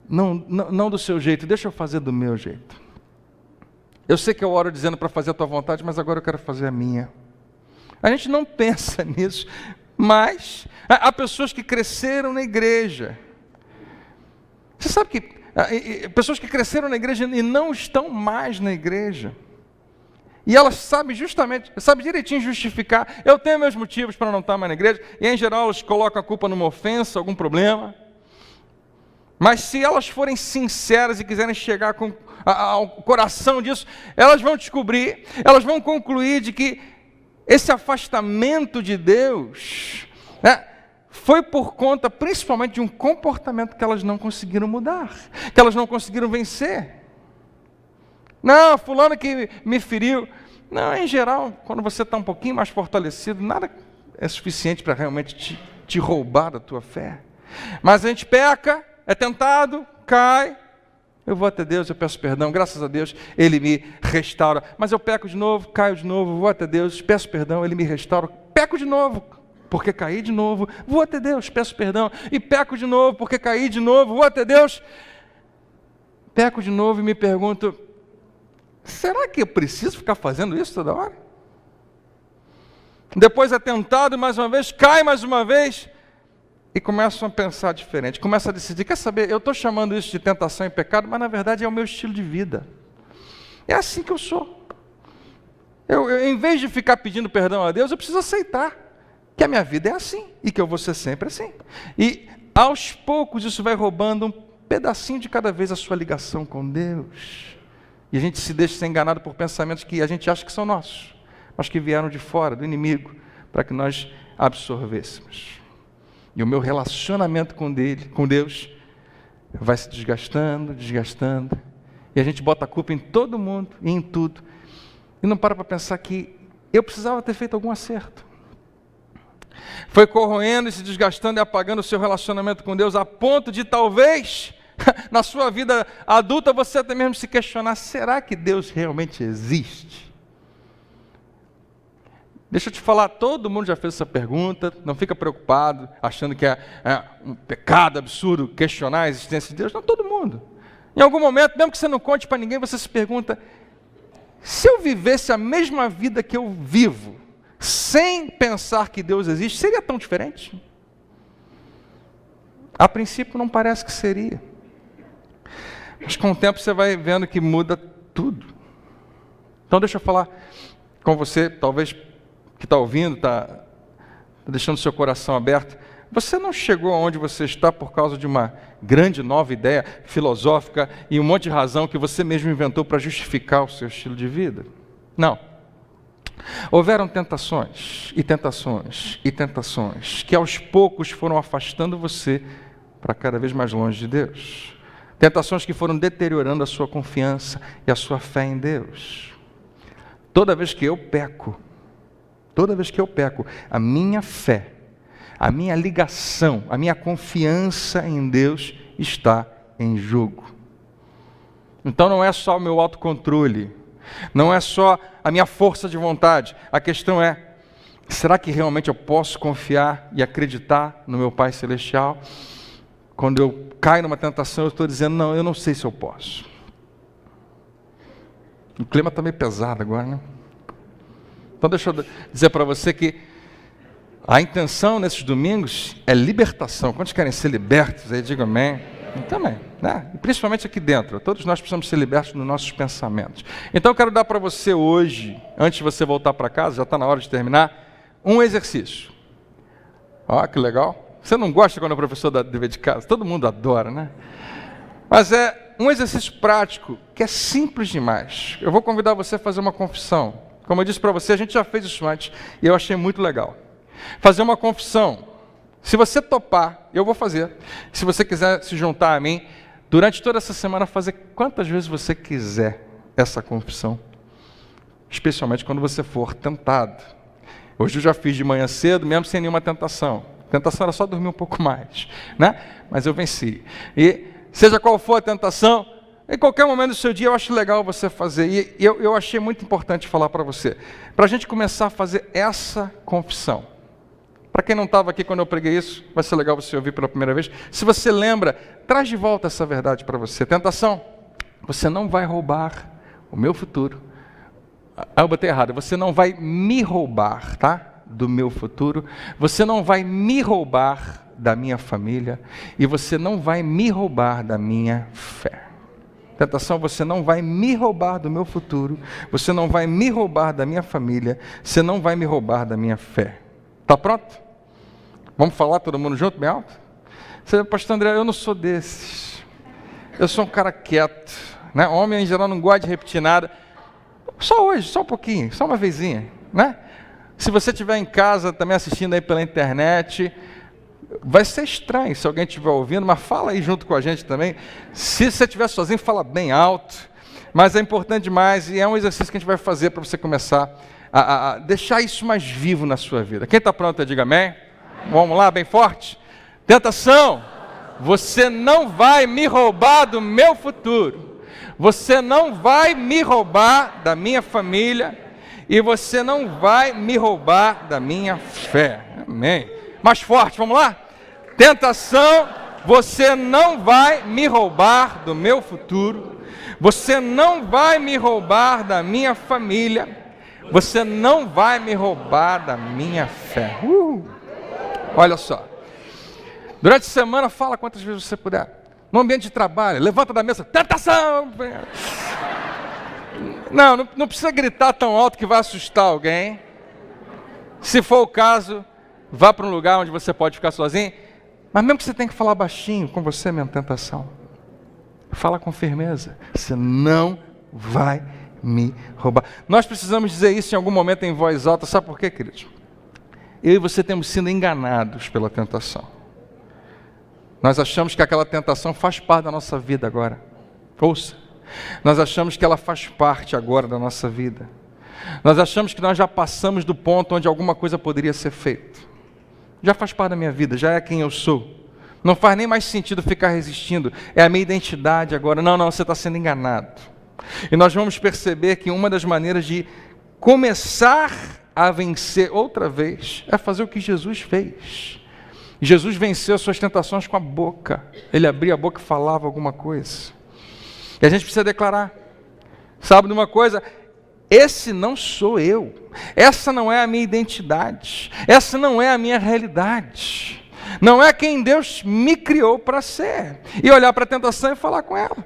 não do seu jeito, deixa eu fazer do meu jeito. Eu sei que eu oro dizendo para fazer a tua vontade, mas agora eu quero fazer a minha. A gente não pensa nisso, mas há pessoas que cresceram na igreja. Você sabe que pessoas que cresceram na igreja e não estão mais na igreja. E elas sabem direitinho justificar. Eu tenho meus motivos para não estar mais na igreja. E em geral elas colocam a culpa numa ofensa, algum problema. Mas se elas forem sinceras e quiserem chegar ao coração disso, elas vão descobrir, elas vão concluir de que esse afastamento de Deus, né, foi por conta principalmente de um comportamento que elas não conseguiram mudar, que elas não conseguiram vencer. Não, fulano que me feriu. Não, em geral, quando você está um pouquinho mais fortalecido, nada é suficiente para realmente te roubar da tua fé. Mas a gente peca, é tentado, cai. Eu vou até Deus, eu peço perdão, graças a Deus, Ele me restaura. Mas eu peco de novo, caio de novo, vou até Deus, peço perdão, Ele me restaura. Peco de novo, porque caí de novo, vou até Deus, peço perdão. E peco de novo, porque caí de novo, vou até Deus. Peco de novo e me pergunto: será que eu preciso ficar fazendo isso toda hora? Depois é tentado mais uma vez, cai mais uma vez. E começam a pensar diferente, começam a decidir: quer saber, eu estou chamando isso de tentação e pecado, mas na verdade é o meu estilo de vida. É assim que eu sou. Eu, em vez de ficar pedindo perdão a Deus, eu preciso aceitar que a minha vida é assim, e que eu vou ser sempre assim. E aos poucos isso vai roubando um pedacinho de cada vez a sua ligação com Deus. E a gente se deixa ser enganado por pensamentos que a gente acha que são nossos, mas que vieram de fora, do inimigo, para que nós absorvêssemos. E o meu relacionamento com Deus vai se desgastando, e a gente bota a culpa em todo mundo e em tudo, e não para pensar que eu precisava ter feito algum acerto. Foi corroendo e se desgastando e apagando o seu relacionamento com Deus, a ponto de talvez, na sua vida adulta, você até mesmo se questionar: será que Deus realmente existe? Deixa eu te falar, todo mundo já fez essa pergunta, não fica preocupado, achando que é um pecado absurdo questionar a existência de Deus. Não, todo mundo. Em algum momento, mesmo que você não conte para ninguém, você se pergunta: se eu vivesse a mesma vida que eu vivo, sem pensar que Deus existe, seria tão diferente? A princípio não parece que seria. Mas com o tempo você vai vendo que muda tudo. Então deixa eu falar com você, talvez que está ouvindo, está deixando seu coração aberto. Você não chegou aonde você está por causa de uma grande nova ideia filosófica e um monte de razão que você mesmo inventou para justificar o seu estilo de vida. Não. Houveram tentações e tentações e tentações que aos poucos foram afastando você para cada vez mais longe de Deus. Tentações que foram deteriorando a sua confiança e a sua fé em Deus. Toda vez que eu peco, a minha fé, a minha ligação, a minha confiança em Deus está em jogo. Então não é só o meu autocontrole, não é só a minha força de vontade. A questão é: será que realmente eu posso confiar e acreditar no meu Pai Celestial? Quando eu caio numa tentação, eu estou dizendo: não, eu não sei se eu posso. O clima está meio pesado agora, né? Então deixa eu dizer para você que a intenção nesses domingos é libertação. Quantos querem ser libertos? Aí digam amém. Eu também, né? E principalmente aqui dentro. Todos nós precisamos ser libertos nos nossos pensamentos. Então eu quero dar para você hoje, antes de você voltar para casa, já está na hora de terminar, um exercício. Ó, que legal. Você não gosta quando o professor dá dever de casa? Todo mundo adora, né? Mas é um exercício prático que é simples demais. Eu vou convidar você a fazer uma confissão. Como eu disse para você, a gente já fez isso antes e eu achei muito legal. Fazer uma confissão. Se você topar, eu vou fazer. Se você quiser se juntar a mim, durante toda essa semana, fazer quantas vezes você quiser essa confissão. Especialmente quando você for tentado. Hoje eu já fiz de manhã cedo, mesmo sem nenhuma tentação. A tentação era só dormir um pouco mais, né? Mas eu venci. E seja qual for a tentação, Em qualquer momento do seu dia, eu acho legal você fazer. E eu achei muito importante falar para você. Para a gente começar a fazer essa confissão. Para quem não estava aqui quando eu preguei isso, vai ser legal você ouvir pela primeira vez. Se você lembra, traz de volta essa verdade para você. Tentação, você não vai roubar o meu futuro. Eu botei errado. Você não vai me roubar, tá? Do meu futuro. Você não vai me roubar da minha família. E você não vai me roubar da minha fé. Tentação, você não vai me roubar do meu futuro. Você não vai me roubar da minha família. Você não vai me roubar da minha fé. Tá pronto? Vamos falar todo mundo junto, bem alto? Você, pastor André, eu não sou desses. Eu sou um cara quieto, né? Homem em geral não gosta de repetir nada. Só hoje, só um pouquinho, só uma vezinha, né? Se você estiver em casa também assistindo aí pela internet, vai ser estranho se alguém estiver ouvindo, mas fala aí junto com a gente também. Se você estiver sozinho, fala bem alto. Mas é importante demais e é um exercício que a gente vai fazer para você começar a deixar isso mais vivo na sua vida. Quem está pronto, diga amém. Vamos lá, bem forte. Tentação, você não vai me roubar do meu futuro. Você não vai me roubar da minha família. E você não vai me roubar da minha fé. Amém. Mais forte, vamos lá? Tentação, você não vai me roubar do meu futuro. Você não vai me roubar da minha família. Você não vai me roubar da minha fé. Olha só. Durante a semana, fala quantas vezes você puder. No ambiente de trabalho, levanta da mesa, tentação! Não precisa gritar tão alto que vai assustar alguém. Se for o caso, vá para um lugar onde você pode ficar sozinho. Mas mesmo que você tenha que falar baixinho com você mesmo, tentação. Fala com firmeza. Você não vai me roubar. Nós precisamos dizer isso em algum momento em voz alta. Sabe por quê, queridos? Eu e você temos sido enganados pela tentação. Nós achamos que aquela tentação faz parte da nossa vida agora. Ouça. Nós achamos que ela faz parte agora da nossa vida. Nós achamos que nós já passamos do ponto onde alguma coisa poderia ser feita. Já faz parte da minha vida, já é quem eu sou. Não faz nem mais sentido ficar resistindo. É a minha identidade agora. Não, você está sendo enganado. E nós vamos perceber que uma das maneiras de começar a vencer outra vez é fazer o que Jesus fez. Jesus venceu as suas tentações com a boca. Ele abria a boca e falava alguma coisa. E a gente precisa declarar. Sabe de uma coisa? Esse não sou eu. Essa não é a minha identidade. Essa não é a minha realidade. Não é quem Deus me criou para ser. E olhar para a tentação e falar com ela.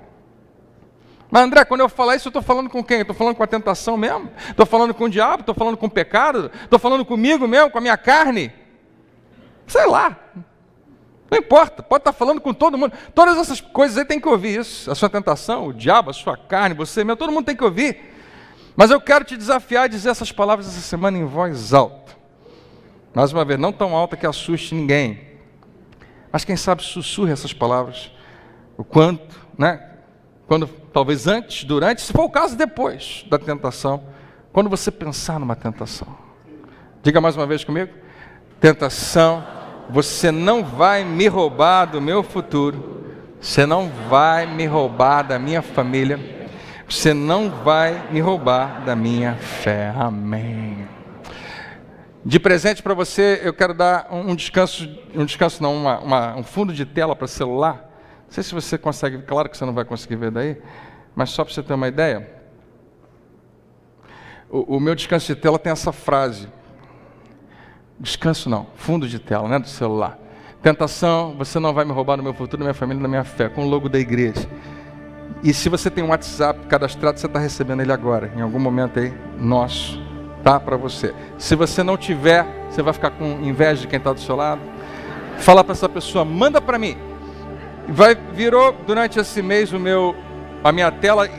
Mas André, quando eu falar isso, eu estou falando com quem? Estou falando com a tentação mesmo? Estou falando com o diabo? Estou falando com o pecado? Estou falando comigo mesmo, com a minha carne? Sei lá. Não importa, pode estar falando com todo mundo. Todas essas coisas aí tem que ouvir isso. A sua tentação, o diabo, a sua carne, você mesmo, todo mundo tem que ouvir. Mas eu quero te desafiar a dizer essas palavras essa semana em voz alta. Mais uma vez, não tão alta que assuste ninguém. Mas quem sabe sussurre essas palavras. O quanto, né? Quando, talvez antes, durante, se for o caso, depois da tentação. Quando você pensar numa tentação. Diga mais uma vez comigo. Tentação, você não vai me roubar do meu futuro. Você não vai me roubar da minha família. Você não vai me roubar da minha fé. Amém. De presente para você, eu quero dar um fundo de tela para celular. Não sei se você consegue, claro que você não vai conseguir ver daí, mas só para você ter uma ideia. O meu descanso de tela tem essa frase. Descanso não, fundo de tela, né, do celular. Tentação, você não vai me roubar do meu futuro, da minha família, da minha fé, com o logo da igreja. E se você tem um WhatsApp cadastrado, você está recebendo ele agora, em algum momento aí, nosso, tá, para você. Se você não tiver, você vai ficar com inveja de quem está do seu lado. Fala para essa pessoa, manda para mim. Virou durante esse mês a minha tela.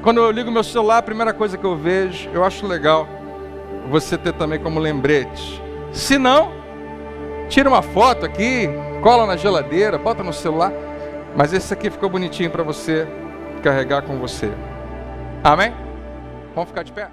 Quando eu ligo meu celular, a primeira coisa que eu vejo, eu acho legal você ter também como lembrete. Se não, tira uma foto aqui, cola na geladeira, bota no celular. Mas esse aqui ficou bonitinho para você carregar com você. Amém? Vamos ficar de pé?